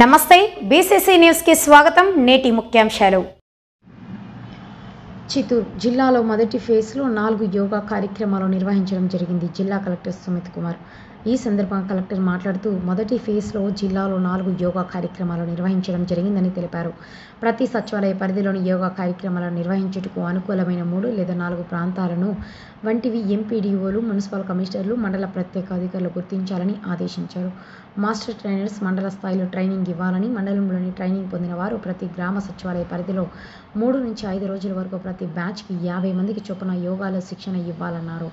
నమస్తే BCC news కి స్వాగతం. నేటి ముఖ్యాంశాలు. చిత్తూరు జిల్లాలో మొదటి ఫేజ్లో 4 యోగా కార్యక్రమాలు నిర్వహించడం జరిగింది. జిల్లా కలెక్టర్ సుమిత్ కుమార్ ఈ సందర్భంగా కలెక్టర్ మాట్లాడుతూ మొదటి ఫేజ్లో జిల్లాలో 4 యోగా కార్యక్రమాలు నిర్వహించడం జరిగిందని తెలిపారు. ప్రతి సచివాలయ పరిధిలోని యోగా కార్యక్రమాలను నిర్వహించుటకు అనుకూలమైన 3 లేదా 4 ప్రాంతాలను వంటివి ఎంపీడీఓలు, మున్సిపల్ కమిషనర్లు, మండల ప్రత్యేక అధికారులు గుర్తించాలని ఆదేశించారు. మాస్టర్ ట్రైనర్స్ మండల స్థాయిలో ట్రైనింగ్ ఇవ్వాలని, మండలంలోని ట్రైనింగ్ పొందిన వారు ప్రతి గ్రామ సచివాలయ పరిధిలో 3 నుంచి 5 రోజుల వరకు ప్రతి బ్యాచ్కి 50 మందికి చొప్పున యోగాలో శిక్షణ ఇవ్వాలన్నారు.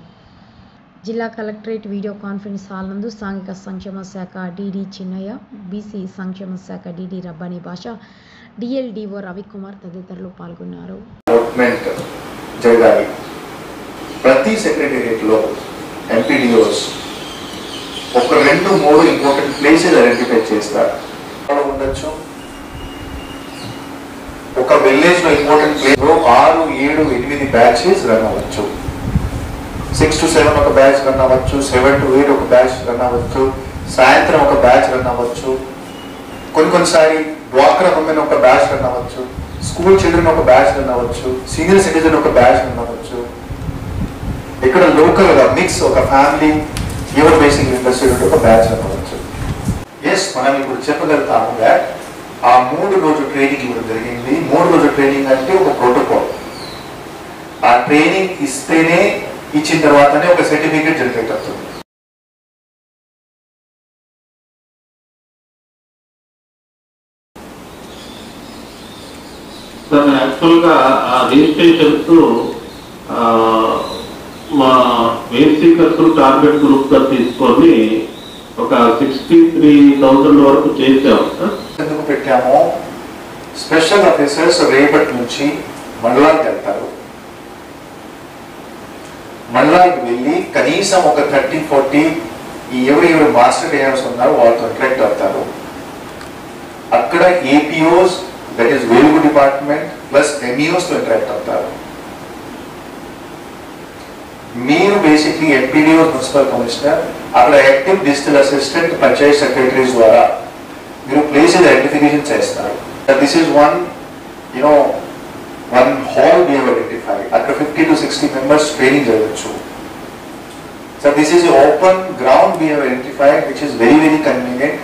జిల్లా కలెక్టరేట్ వీడియో కాన్ఫరెన్స్ హాల్ నందు సాంఘిక సంక్షేమ శాఖ డీడీ చిన్నయ్య, బీసీ సంక్షేమ శాఖ డీడీ రబ్బానీ భాష, డిఎల్డీఓ రవికుమార్ తదితరులు పాల్గొన్నారు. ప్రతి సెక్రటేరియట్లో ఎంపీడీఓస్ ఒక 2-3 ఇంపార్టెంట్ ప్లేసెస్ ఐడెంటిఫై చేస్తారు. ఉండొచ్చు ఒక విలేజ్ లో ఇంపార్టెంట్ ప్లేస్ 6, 7, 8 బ్యాచెస్ రన్ అవ్వచ్చు. 6 to 7 ఒక బ్యాచ్ రన్ అవ్వచ్చు, 7 to 8 ఒక బ్యాచ్ రన్ అవ్వచ్చు, సాయంత్రం ఒక బ్యాచ్ రన్ అవ్వచ్చు, కొన్నిసారి డ్వాక్రా ఉమెన్ ఒక బ్యాచ్ రన్ అవ్వచ్చు, స్కూల్ చిల్డ్రన్ ఒక బ్యాచ్ రన్ అవ్వచ్చు, సీనియర్ సిటిజన్ ఒక బ్యాచ్ రన్ అవ్వచ్చు. ఇక్కడ లోకల్ గా మిక్స్ ఒక ఫ్యామిలీ యువర్ బేసిక్ ఇండస్ట్రీ ఒక బ్యాచ్ రన్ అవ్వచ్చు. ఎస్, మనం ఇప్పుడు చెప్పగలుగుతాము దాట్ ఆ 3 రోజు ట్రైనింగ్ ఇవ్వడం జరిగింది. 3 రోజు ట్రైనింగ్ అంటే ఒక ప్రోటోకాల్. ఆ ట్రైనింగ్ ఇస్తేనే, ఇచ్చిన తర్వాతనే ఒక సర్టిఫికేట్ జనరేట్ అవుతుంది. యాక్చువల్గా ఆ రిజిస్ట్రేషన్స్ మా వెయిట్ సీకర్స్ టార్గెట్ గ్రూప్ గా తీసుకొని ఒక 63,000 వరకు చేసాము. ఎందుకు పెట్టామో, స్పెషల్ ఆఫీసర్స్ రేపటి నుంచి మండలానికి వెళ్తారు. మండలానికి వెళ్ళి కనీసం ఒక 30-40 ఎవరు మాస్టర్ ట్రైనర్స్ ఉన్నారో వాళ్ళతో ఇంటరాక్ట్ అవుతారు. అక్కడ ఏపీఓస్, దట్ ఈస్ వెలుగు డిపార్ట్మెంట్ ప్లస్ ఎంఈఓస్ తో ఇంటరాక్ట్ అవుతారు. మీరు బేసిక్లీ ఎంపీడీఓ, మున్సిపల్ కమిషనర్, అక్కడ active digital assistant, Panchayat secretaries ద్వారా మీరు ప్లేసెస్ ఐడెంటిఫికేషన్ చేస్తారు. This is one hall we have identified. అక్కడ 50 to 60 members ట్రైనింగ్ జరగచ్చు. So this is an open ground we have identified, which is very convenient,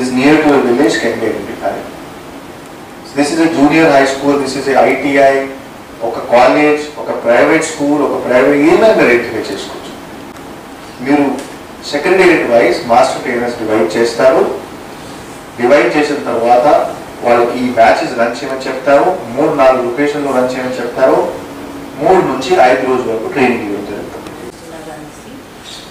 is near to a village, can be identified. So this is a junior high school, this is a ITI, ఒక college, ఒక private school, ఒక private ఏమైనా identify చేసుకోవచ్చు. మీరు secretariat wise master trainers divide చేస్తారు. Divide చేసిన తర్వాత వాళ్ళకి ఈ బ్యాచెస్ రన్ చేయమని చెప్తారు. 3-4 లొకేషన్లో రన్ చేయమని చెప్తారు. 3 నుంచి 5 రోజుల వరకు ట్రైనింగ్ ఇవ్వడం జరుగుతుంది.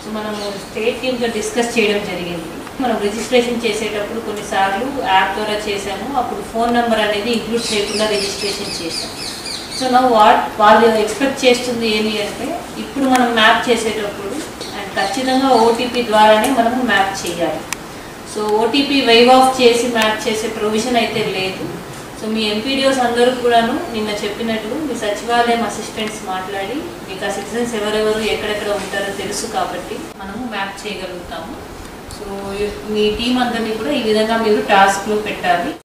సో మనము స్టేట్ టీమ్తో డిస్కస్ చేయడం జరిగింది. మనం రిజిస్ట్రేషన్ చేసేటప్పుడు కొన్నిసార్లు యాప్ ద్వారా చేసాము. అప్పుడు ఫోన్ నెంబర్ అనేది ఇంక్లూడ్ చేయకుండా రిజిస్ట్రేషన్ చేసాం. సో వాళ్ళు ఎక్స్పెక్ట్ చేస్తుంది ఏమి అంటే, ఇప్పుడు మనం మ్యాప్ చేసేటప్పుడు అండ్ ఖచ్చితంగా ఓటీపీ ద్వారానే మనము మ్యాప్ చేయాలి. సో ఓటీపీ వైవ్ ఆఫ్ చేసి మ్యాప్ చేసే ప్రొవిజన్ అయితే లేదు. సో మీ ఎంపీడీఓస్ అందరూ కూడాను నిన్న చెప్పినట్టు మీ సచివాలయం అసిస్టెంట్స్ మాట్లాడి మీకు ఆ సిటిజన్స్ ఎవరెవరు ఎక్కడెక్కడ ఉంటారో తెలుసు కాబట్టి మనము మ్యాప్ చేయగలుగుతాము. సో మీ టీం అందరినీ కూడా ఈ విధంగా మీరు టాస్క్లో పెట్టాలి.